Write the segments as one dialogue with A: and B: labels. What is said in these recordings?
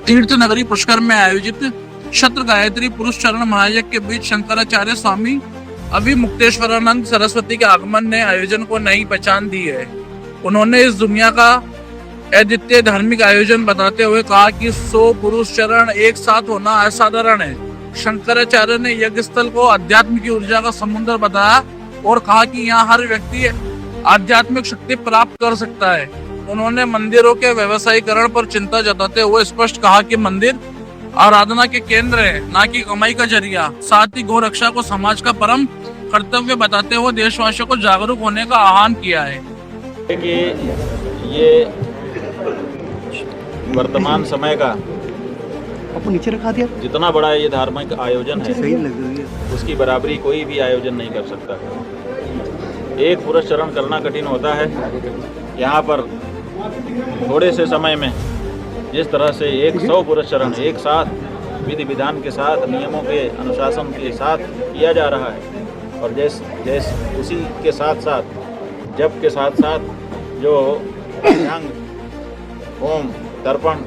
A: तीर्थ नगरी पुष्कर में आयोजित शत्र गायत्री पुरुष चरण महायज्ञ के बीच शंकराचार्य स्वामी अभिमुक्तेश्वरानंद सरस्वती के आगमन ने आयोजन को नई पहचान दी है। उन्होंने इस दुनिया का अद्वितीय धार्मिक आयोजन बताते हुए कहा कि 100 पुरुष चरण एक साथ होना असाधारण है। शंकराचार्य ने यज्ञ स्थल को अध्यात्म की ऊर्जा का समुद्र बताया और कहा कि यहाँ हर व्यक्ति आध्यात्मिक शक्ति प्राप्त कर सकता है। उन्होंने मंदिरों के व्यवसायीकरण पर चिंता जताते हुए स्पष्ट कहा कि मंदिर आराधना के केंद्र है, न कि कमाई का जरिया। साथ ही गौ रक्षा को समाज का परम कर्तव्य बताते हुए देशवासियों को जागरूक होने का आह्वान किया है।
B: कि ये वर्तमान समय का
C: नीचे रखा दिया
B: जितना बड़ा ये धार्मिक आयोजन है,
C: सही लग रही है।
B: उसकी बराबरी कोई भी आयोजन नहीं कर सकता। एक पुरुष चरण करना कठिन होता है। यहाँ पर थोड़े से समय में जिस तरह से 100 पुरुष चरण एक साथ विधि विधान के साथ नियमों के अनुशासन के साथ किया जा रहा है, और जैसे उसी के साथ साथ जप के साथ साथ जो पंचांग, होम, तर्पण,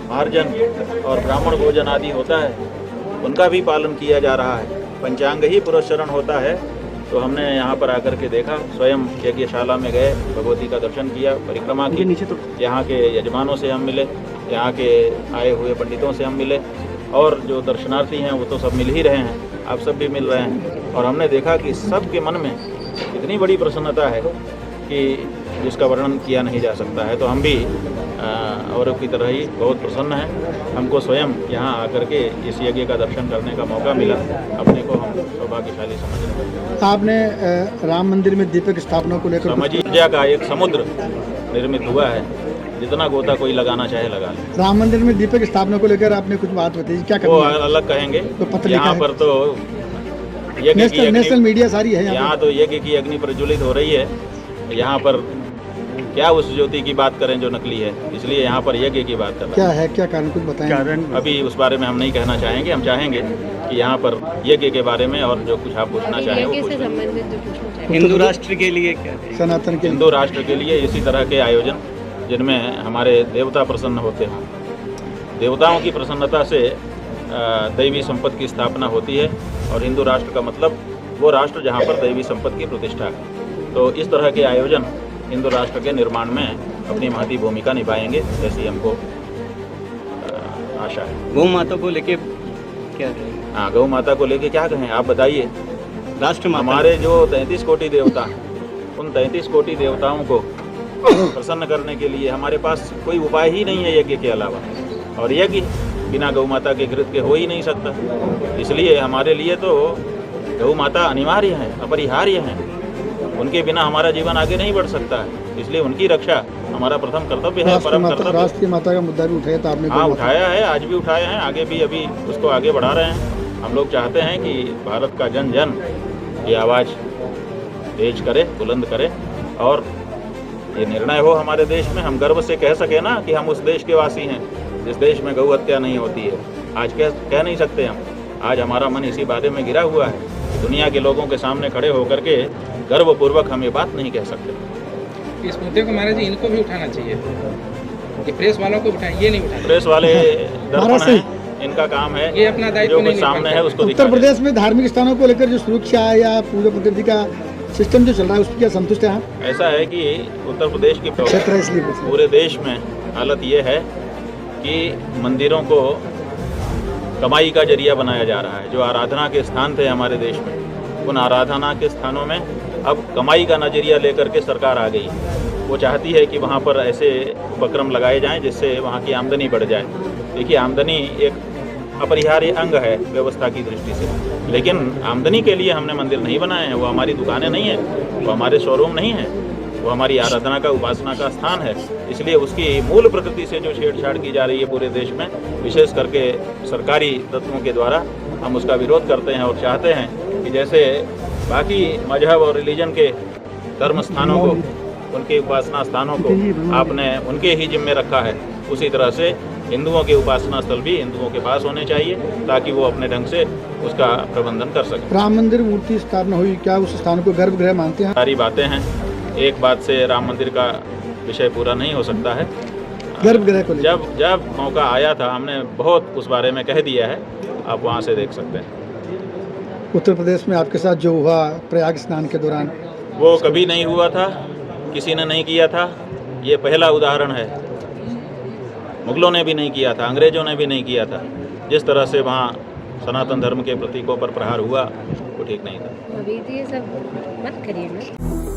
B: मार्जन और ब्राह्मण भोजन आदि होता है, उनका भी पालन किया जा रहा है। पंचांग ही पुरुष चरण होता है। तो हमने यहाँ पर आकर के देखा, स्वयं यज्ञशाला में गए, भगवती का दर्शन किया, परिक्रमा की, यहाँ के यजमानों से हम मिले, यहाँ के आए हुए पंडितों से हम मिले, और जो दर्शनार्थी हैं वो तो सब मिल ही रहे हैं, आप सब भी मिल रहे हैं। और हमने देखा कि सबके मन में इतनी बड़ी प्रसन्नता है कि जिसका वर्णन किया नहीं जा सकता है। तो हम भी औरों की तरह ही बहुत प्रसन्न हैं। हमको स्वयं यहाँ आकर के इस यज्ञ का दर्शन करने का मौका मिला, अपने को हम सौभाग्यशाली समझ रहे हैं।
C: आपने राम मंदिर में दीपक स्थापना को लेकर
B: ऊर्जा का एक समुद्र निर्मित हुआ है, जितना गोता कोई लगाना चाहे लगा ले।
C: राम मंदिर में दीपक स्थापना को लेकर आपने कुछ बात बताई, क्या
B: वो अलग कहेंगे।
C: तो
B: यहाँ पर तो
C: नेशनल मीडिया सारी है,
B: यहाँ तो यज्ञ की अग्नि प्रज्वलित हो रही है। यहाँ पर क्या उस ज्योति की बात करें जो नकली है, इसलिए यहाँ पर यज्ञ की बात कर रहे हैं।
C: क्या है, क्या कारण कुछ बताएं?
B: अभी उस बारे में हम नहीं कहना चाहेंगे। हम चाहेंगे कि यहाँ पर यज्ञ के बारे में और जो कुछ आप पूछना चाहें वो पूछना।
D: हिंदू राष्ट्र के लिए क्या है?
C: सनातन के
B: हिंदू राष्ट्र के लिए इसी तरह के आयोजन जिनमें हमारे देवता प्रसन्न होते हैं। देवताओं की प्रसन्नता से दैवी संपत्ति की स्थापना होती है, और हिंदू राष्ट्र का मतलब वो राष्ट्र जहाँ पर दैवी संपत्ति की प्रतिष्ठा है। तो इस तरह के आयोजन हिंदू राष्ट्र के निर्माण में अपनी महती भूमिका निभाएंगे, ऐसी हमको आशा है।
D: गौ माता को लेके क्या कहें?
B: हाँ, गौ माता को लेके क्या कहें, आप बताइए।
D: राष्ट्र
B: हमारे जो 33 कोटि देवता, उन 33 कोटि देवताओं को प्रसन्न करने के लिए हमारे पास कोई उपाय ही नहीं है यज्ञ के अलावा, और यज्ञ बिना गौ माता के घृत के हो ही नहीं सकता। इसलिए हमारे लिए तो गौ माता अनिवार्य है, अपरिहार्य है। उनके बिना हमारा जीवन आगे नहीं बढ़ सकता है, इसलिए उनकी रक्षा हमारा प्रथम कर्तव्य है, परम कर्तव्य।
C: राष्ट्र की माता का मुद्दा भी उठाया था आपने?
B: हाँ, उठाया है, आज भी उठाए हैं, आगे भी अभी उसको आगे बढ़ा रहे हैं। हम लोग चाहते हैं कि भारत का जन जन ये आवाज़ तेज करे, बुलंद करे, और ये निर्णय हो हमारे देश में। हम गर्व से कह सके ना कि हम उस देश के वासी हैं जिस देश में गौ हत्या नहीं होती है। आज कह नहीं सकते हम। आज हमारा मन इसी बारे में गिरा हुआ है। दुनिया के लोगों के सामने खड़े होकर के गर्वपूर्वक हम ये बात नहीं कह सकते।
E: इस मुद्दे को महाराज जी इनको भी उठाना चाहिए कि प्रेस वालों को उठाएं, ये नहीं उठाएं।
B: प्रेस वाले दर्पण हैं, इनका काम है,
E: ये अपना दायित्व
B: जो
E: नहीं
B: कुछ सामने है उसको
C: उत्तर प्रदेश में धार्मिक स्थानों को लेकर जो सुरक्षा या पूजा पद्धति का सिस्टम जो चल रहा है उसकी क्या संतुष्ट है?
B: ऐसा है कि उत्तर प्रदेश की
C: क्षेत्र है, इसलिए
B: पूरे देश में हालत ये है कि मंदिरों को कमाई का जरिया बनाया जा रहा है। जो आराधना के स्थान थे हमारे देश में, उन आराधना के स्थानों में अब कमाई का नजरिया लेकर के सरकार आ गई। वो चाहती है कि वहाँ पर ऐसे उपक्रम लगाए जाएं जिससे वहाँ की आमदनी बढ़ जाए। देखिए, आमदनी एक अपरिहार्य अंग है व्यवस्था की दृष्टि से, लेकिन आमदनी के लिए हमने मंदिर नहीं बनाए हैं। वो हमारी दुकानें नहीं हैं, वो हमारे शोरूम नहीं हैं, वो हमारी आराधना का, उपासना का स्थान है। इसलिए उसकी मूल प्रकृति से जो छेड़छाड़ की जा रही है पूरे देश में, विशेष करके सरकारी तत्वों के द्वारा, हम उसका विरोध करते हैं और चाहते हैं कि जैसे बाकी मजहब और रिलीजन के धर्म स्थानों को, उनके उपासना स्थानों को आपने उनके ही जिम्मे रखा है, उसी तरह से हिंदुओं के उपासना स्थल भी हिंदुओं के पास होने चाहिए, ताकि वो अपने ढंग से उसका प्रबंधन कर सकें।
C: राम मंदिर मूर्ति स्थापना हुई, क्या उस स्थान को गर्भगृह मानते हैं?
B: सारी बातें हैं, एक बात से राम मंदिर का विषय पूरा नहीं हो सकता है।
C: गर्भगृह को लेकर
B: जब जब मौका आया था हमने बहुत उस बारे में कह दिया है, आप वहाँ से देख सकते हैं।
C: उत्तर प्रदेश में आपके साथ जो हुआ प्रयाग स्नान के दौरान,
B: वो कभी नहीं हुआ था, किसी ने नहीं किया था, ये पहला उदाहरण है। मुगलों ने भी नहीं किया था, अंग्रेजों ने भी नहीं किया था। जिस तरह से वहाँ सनातन धर्म के प्रतीकों पर प्रहार हुआ वो ठीक नहीं था।
F: अभी तो ये सब मत करिए ना।